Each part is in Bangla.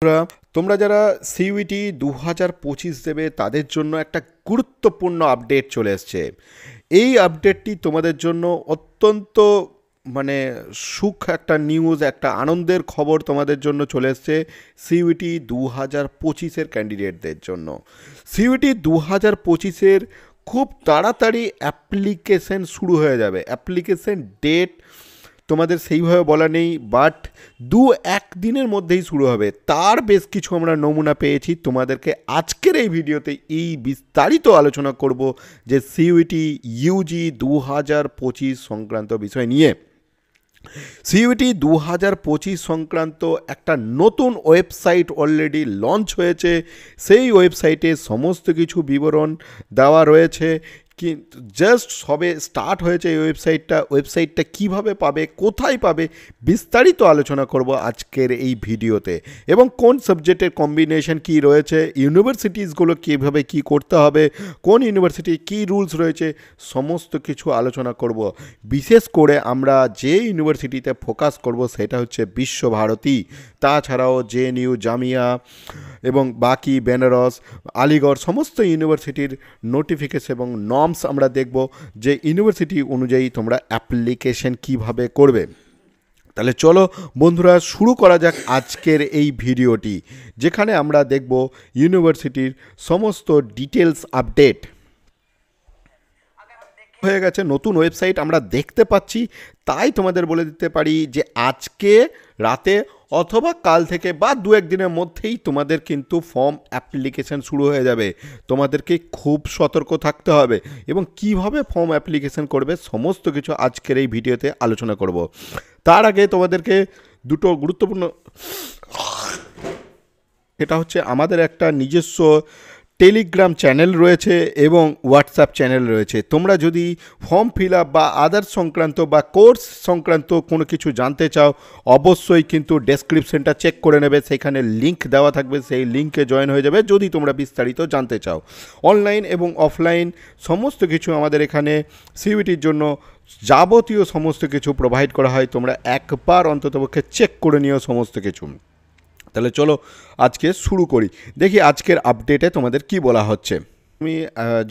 বন্ধুরা, তোমরা যারা সিইউটি 2025 দেবে তাদের জন্য একটা গুরুত্বপূর্ণ আপডেট চলে এসছে। এই আপডেটটি তোমাদের জন্য অত্যন্ত মানে একটা নিউজ, একটা আনন্দের খবর তোমাদের জন্য চলে এসছে সিইউটি 2025-এর ক্যান্ডিডেটদের জন্য। সিইউটি 2025-এর খুব তাড়াতাড়ি অ্যাপ্লিকেশন শুরু হয়ে যাবে। অ্যাপ্লিকেশন ডেট তোমাদের সেইভাবে বলা নেই, বাট এক দিনের মধ্যেই শুরু হবে। তার বেশ কিছু আমরা নমুনা পেয়েছি। তোমাদেরকে আজকের এই ভিডিওতে এই বিস্তারিত আলোচনা করব যে সিইউটি ইউজি 2025 সংক্রান্ত বিষয় নিয়ে। সিইউটি 2025 সংক্রান্ত একটা নতুন ওয়েবসাইট অলরেডি লঞ্চ হয়েছে। সেই ওয়েবসাইটে সমস্ত কিছু বিবরণ দেওয়া রয়েছে, কিন্তু জাস্ট সবে স্টার্ট হয়েছে এই ওয়েবসাইটটা কীভাবে পাবে, কোথায় পাবে, বিস্তারিত আলোচনা করব আজকের এই ভিডিওতে। এবং কোন সাবজেক্টের কম্বিনেশন কি রয়েছে, ইউনিভার্সিটিসগুলো কীভাবে কি করতে হবে, কোন ইউনিভার্সিটি কি রুলস রয়েছে, সমস্ত কিছু আলোচনা করব। বিশেষ করে আমরা যে ইউনিভার্সিটিতে ফোকাস করব সেটা হচ্ছে বিশ্বভারতী। তাছাড়াও জেএনইউ, জামিয়া এবং বাকি বেনারস, আলিগড় সমস্ত ইউনিভার্সিটির নোটিফিকেশন এবং নর্মস আমরা দেখব, যে ইউনিভার্সিটি অনুযায়ী তোমরা অ্যাপ্লিকেশন কিভাবে করবে। তাহলে চলো বন্ধুরা, শুরু করা যাক আজকের এই ভিডিওটি, যেখানে আমরা দেখব ইউনিভার্সিটির সমস্ত ডিটেলস আপডেট হয়ে গেছে। নতুন ওয়েবসাইট আমরা দেখতে পাচ্ছি, তাই তোমাদের বলে দিতে পারি যে আজকে রাতে অথবা কাল থেকে বা এক দিনের মধ্যেই তোমাদের কিন্তু ফর্ম অ্যাপ্লিকেশন শুরু হয়ে যাবে। তোমাদেরকে খুব সতর্ক থাকতে হবে এবং কিভাবে ফর্ম অ্যাপ্লিকেশন করবে সমস্ত কিছু আজকের এই ভিডিওতে আলোচনা করব। তার আগে তোমাদেরকে দুটো গুরুত্বপূর্ণ, এটা হচ্ছে আমাদের একটা নিজস্ব টেলিগ্রাম চ্যানেল রয়েছে এবং হোয়াটসঅ্যাপ চ্যানেল রয়েছে। তোমরা যদি ফর্ম ফিল আপ বা আদার সংক্রান্ত বা কোর্স সংক্রান্ত কোনো কিছু জানতে চাও, অবশ্যই কিন্তু ডেসক্রিপশনটা চেক করে নেবে, সেখানে লিঙ্ক দেওয়া থাকবে, সেই লিঙ্কে জয়েন হয়ে যাবে যদি তোমরা বিস্তারিত জানতে চাও। অনলাইন এবং অফলাইন সমস্ত কিছু আমাদের এখানে সিইউটির জন্য যাবতীয় সমস্ত কিছু প্রোভাইড করা হয়। তোমরা একবার অন্ততপক্ষে চেক করে নিও সমস্ত কিছু। তাহলে চলো আজকে শুরু করি, দেখি আজকের আপডেটে তোমাদের কি বলা হচ্ছে। তুমি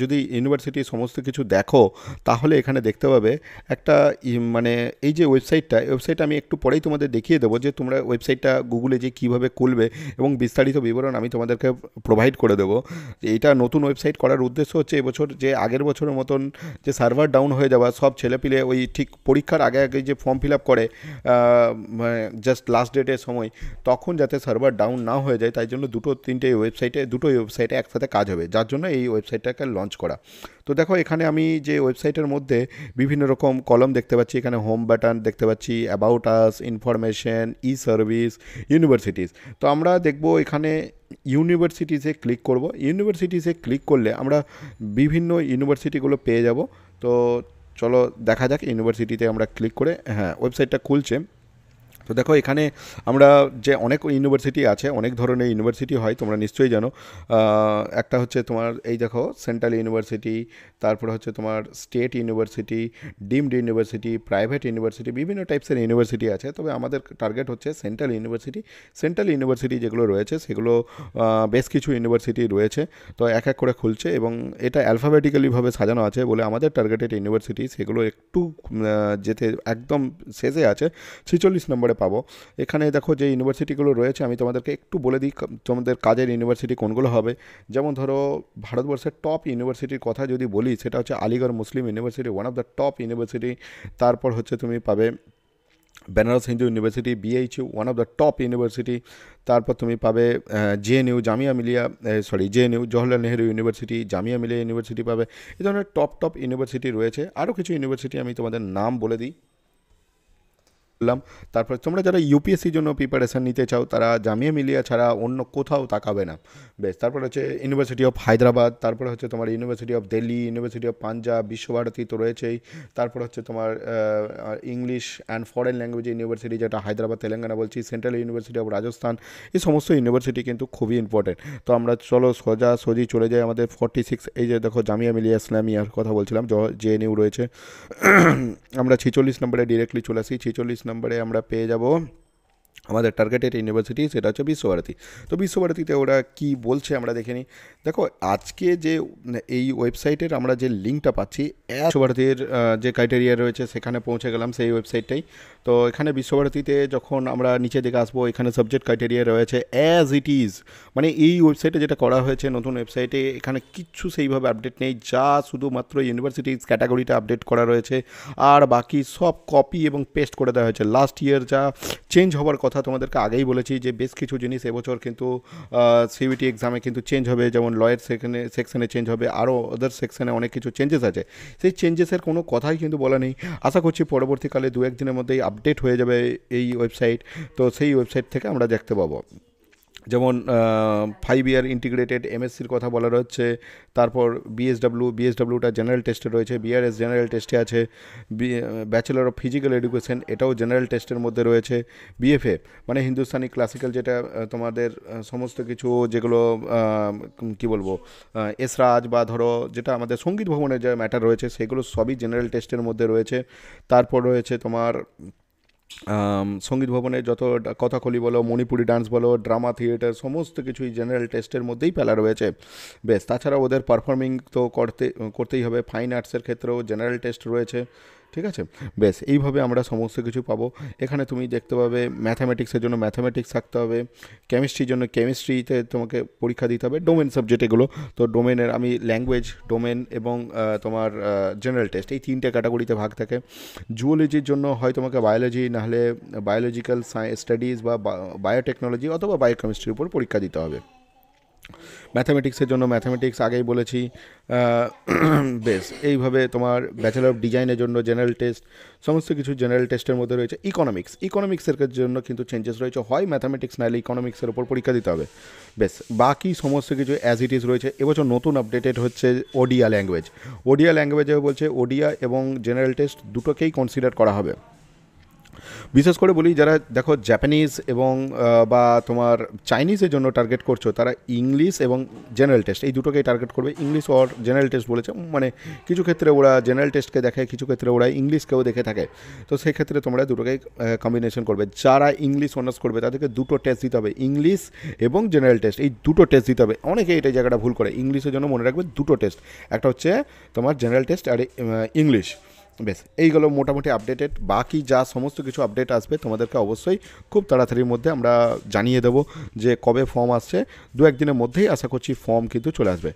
যদি ইউনিভার্সিটির সমস্ত কিছু দেখো তাহলে এখানে দেখতে পাবে একটা মানে এই যে ওয়েবসাইটটা আমি একটু পরেই তোমাদের দেখিয়ে দেবো, যে তোমরা ওয়েবসাইটটা গুগলে যে কীভাবে খুলবে এবং বিস্তারিত বিবরণ আমি তোমাদেরকে প্রোভাইড করে দেবো। এইটা নতুন ওয়েবসাইট করার উদ্দেশ্য হচ্ছে এবছর যে আগের বছরের মতন যে সার্ভার ডাউন হয়ে যাওয়া, সব ছেলেপিলে ওই ঠিক পরীক্ষার আগে আগে যে ফর্ম ফিল আপ করে জাস্ট লাস্ট ডেটের সময়, তখন যাতে সার্ভার ডাউন না হয়ে যায়, তাই জন্য দুটো ওয়েবসাইটে একসাথে কাজ হবে, যার জন্য এই ওয়েবসাইটটাকে লঞ্চ করা। তো দেখো এখানে আমি যে ওয়েবসাইটের মধ্যে বিভিন্ন রকম কলম দেখতে পাচ্ছি। এখানে হোম বাটন দেখতে পাচ্ছি, about us, information, E service, universities. তো আমরা দেখব এখানে ইউনিভার্সিটিসে ক্লিক করব। ইউনিভার্সিটিসে ক্লিক করলে আমরা বিভিন্ন ইউনিভার্সিটিগুলো পেয়ে যাব। তো চলো দেখা যাক ইউনিভার্সিটিতে আমরা ক্লিক করে, হ্যাঁ ওয়েবসাইটটা খুলছে। তো দেখো এখানে আমরা যে অনেক ইউনিভার্সিটি আছে, অনেক ধরনের ইউনিভার্সিটি হয়, তোমরা নিশ্চয়ই জানো। একটা হচ্ছে তোমার এই দেখো সেন্ট্রাল ইউনিভার্সিটি, তারপরে হচ্ছে তোমার state university, deemed university, private university, বিভিন্ন টাইপসের ইউনিভার্সিটি আছে। তবে আমাদের টার্গেট হচ্ছে সেন্ট্রাল ইউনিভার্সিটি যেগুলো রয়েছে সেগুলো বেশ কিছু ইউনিভার্সিটি রয়েছে। তো এক এক করে খুলছে এবং এটা অ্যালফাবেটিক্যালিভাবে সাজানো আছে বলে আমাদের টার্গেটেড ইউনিভার্সিটি সেগুলো একটু যেতে একদম শেষে আছে, 46 নম্বরে পাবো। এখানে দেখো যে ইউনিভার্সিটিগুলো রয়েছে আমি তোমাদেরকে একটু বলে দিই তোমাদের কাজের ইউনিভার্সিটি কোনগুলো হবে। যেমন ধরো ভারতবর্ষের টপ ইউনিভার্সিটির কথা যদি বলি, সেটা হচ্ছে Aligarh Muslim University, one of the top university. তারপর হচ্ছে তুমি পাবে বেনারস হিন্দু ইউনিভার্সিটি, বিএইচইউ, ওয়ান অফ দ্য টপ ইউনিভার্সিটি। তারপর তুমি পাবে JNU, JNU Jawaharlal Nehru University, Jamia Millia University পাবে। এই ধরনের টপ ইউনিভার্সিটি রয়েছে। আরও কিছু ইউনিভার্সিটি আমি তোমাদের নাম বলে দিই। তারপর তোমরা যারা ইউপিএসসির জন্য প্রিপারেশান নিতে চাও তারা জামিয়া মিলিয়া ছাড়া অন্য কোথাও তাকাবে না। বেশ, তারপর হচ্ছে ইউনিভার্সিটি অফ হায়দ্রাবাদ, তারপর হচ্ছে তোমার university of Delhi, university of Punjab, Visva Bharati তো রয়েছেই। তারপর হচ্ছে তোমার English and foreign language university, যেটা হায়দ্রাবাদ তেলেঙ্গানা বলছি, সেন্ট্রাল ইউনিভার্সিটি অফ রাজস্থান। এই সমস্ত ইউনিভার্সিটি কিন্তু খুবই ইম্পর্টেন্ট। তো আমরা চলো সোজাসুজি চলে যাই আমাদের 46, এই যে দেখো জামিয়া মিলিয়া ইসলামিয়ার কথা বলছিলাম, জেএনইউ রয়েছে। আমরা 46 নম্বরে ডিরেক্টলি চলে আসি। 46 নম্বরে আমরা পেয়ে যাব আমাদের টার্গেটেড ইউনিভার্সিটি সেটা হচ্ছে বিশ্বভারতী। তো বিশ্বভারতীতে ওরা কি বলছে আমরা দেখে নিই। দেখো আজকে যে এই ওয়েবসাইটের আমরা যে লিঙ্কটা পাচ্ছি, বিশ্বভারতীর যে ক্রাইটেরিয়া রয়েছে সেখানে পৌঁছে গেলাম, সেই ওয়েবসাইটটাই। তো এখানে বিশ্বভারতীতে যখন আমরা নিচে দিকে আসবো, এখানে সাবজেক্ট ক্রাইটেরিয়া রয়েছে অ্যাজ ইট ইজ, মানে এই ওয়েবসাইটে যেটা করা হয়েছে নতুন ওয়েবসাইটে, এখানে কিচ্ছু সেইভাবে আপডেট নেই, যা শুধুমাত্র ইউনিভার্সিটিজ ক্যাটাগরিটা আপডেট করা রয়েছে, আর বাকি সব কপি এবং পেস্ট করে দেওয়া হয়েছে। লাস্ট ইয়ার যা চেঞ্জ হওয়ার কথা তোমাদেরকে আগেই বলেছি যে বেশ কিছু জিনিস এবছর কিন্তু সিইউটি এক্সামে কিন্তু চেঞ্জ হবে, যেমন লয়ের সেকশনে চেঞ্জ হবে, আরও আদার সেকশনে অনেক কিছু চেঞ্জেস আছে। সেই চেঞ্জেসের কোনো কথাই কিন্তু বলা নেই। আশা করছি পরবর্তীকালে দু একদিনের মধ্যেই আপডেট হয়ে যাবে এই ওয়েবসাইট। তো সেই ওয়েবসাইট থেকে আমরা দেখতে পাবো, যেমন 5 ইয়ার ইন্টিগ্রেটেড এমএসসির কথা বলা রয়েছে, তারপর বিএসডব্লিউটা জেনারেল টেস্টে রয়েছে, বিআরএস জেনারেল টেস্টে আছে, ব্যাচেলর অফ ফিজিক্যাল এডুকেশন এটাও জেনারেল টেস্টের মধ্যে রয়েছে, বিএফএ মানে হিন্দুস্তানি ক্লাসিক্যাল, যেটা তোমাদের সমস্ত কিছু যেগুলো কি বলবো এসরাজ বা ধরো যেটা আমাদের সঙ্গীত ভবনের যে ম্যাটার রয়েছে সেগুলো সবই জেনারেল টেস্টের মধ্যে রয়েছে। তারপর রয়েছে তোমার সঙ্গীত ভবনের যত কথাকলি বলো, মণিপুরি ডান্স বলো, ড্রামা থিয়েটার, সমস্ত কিছুই জেনারেল টেস্টের মধ্যেই ফেলা রয়েছে। বেশ, তাছাড়া ওদের পারফর্মিং তো করতেই হবে, ফাইন আর্টসের ক্ষেত্রেও জেনারেল টেস্ট রয়েছে, ঠিক আছে। বেশ, এইভাবে আমরা সমস্ত কিছু পাবো। এখানে তুমি দেখতে পাবে ম্যাথামেটিক্সের জন্য ম্যাথামেটিক্স থাকতে হবে, কেমিস্ট্রির জন্য কেমিস্ট্রিতে তোমাকে পরীক্ষা দিতে হবে, ডোমেন সাবজেক্ট এগুলো। তো ডোমেনের আমি ল্যাঙ্গুয়েজ, ডোমেন এবং তোমার জেনারেল টেস্ট এই তিনটে ক্যাটাগরিতে ভাগ থাকে। জুওলজির জন্য হয় তোমাকে বায়োলজি, নাহলে বায়োলজিক্যাল স্টাডিজ বা বায়োটেকনোলজি অথবা বায়োকেমিস্ট্রির উপর পরীক্ষা দিতে হবে। ম্যাথামেটিক্সের জন্য ম্যাথামেটিক্স আগেই বলেছি। বেশ, এইভাবে তোমার ব্যাচেলর অফ ডিজাইনের জন্য জেনারেল টেস্ট, সমস্ত কিছু জেনারেল টেস্টের মধ্যে রয়েছে। ইকোনমিক্সের জন্য কিন্তু চেঞ্জেস রয়েছে, হয় ম্যাথামেটিক্স নাহলে ইকোনমিক্সের ওপর পরীক্ষা দিতে হবে। বেশ, বাকি সমস্ত কিছু অ্যাজ ইট ইজ রয়েছে। এবছর নতুন আপডেটেড হচ্ছে ওডিয়া ল্যাঙ্গুয়েজে বলছে ওডিয়া এবং জেনারেল টেস্ট দুটোকেই কনসিডার করা হবে। বিশেষ করে বলি, যারা দেখো জাপানিজ এবং বা তোমার চাইনিজের জন্য টার্গেট করছো, তারা ইংলিশ এবং জেনারেল টেস্ট এই দুটোকেই টার্গেট করবে। ইংলিশ ওর জেনারেল টেস্ট বলেছে, মানে কিছু ক্ষেত্রে ওরা জেনারেল টেস্টকে দেখে, কিছু ক্ষেত্রে ওরা ইংলিশকেও দেখে থাকে। তো সেই ক্ষেত্রে তোমরা দুটোকেই কম্বিনেশন করবে। যারা ইংলিশ অনার্স করবে তাদেরকে দুটো টেস্ট দিতে হবে, ইংলিশ এবং জেনারেল টেস্ট এই দুটো টেস্ট দিতে হবে। অনেকে এই জায়গাটা ভুল করে, ইংলিশের জন্য মনে রাখবে দুটো টেস্ট, একটা হচ্ছে তোমার জেনারেল টেস্ট আর ইংলিশ। বেশ, এইগুলো মোটামুটি আপডেটেড। বাকি যা সমস্ত কিছু আপডেট আসবে তোমাদেরকে অবশ্যই খুব তাড়াতাড়ির মধ্যে আমরা জানিয়ে দেবো যে কবে ফর্ম আসছে। দু একদিনের মধ্যেই আশা করছি ফর্ম কিন্তু চলে আসবে।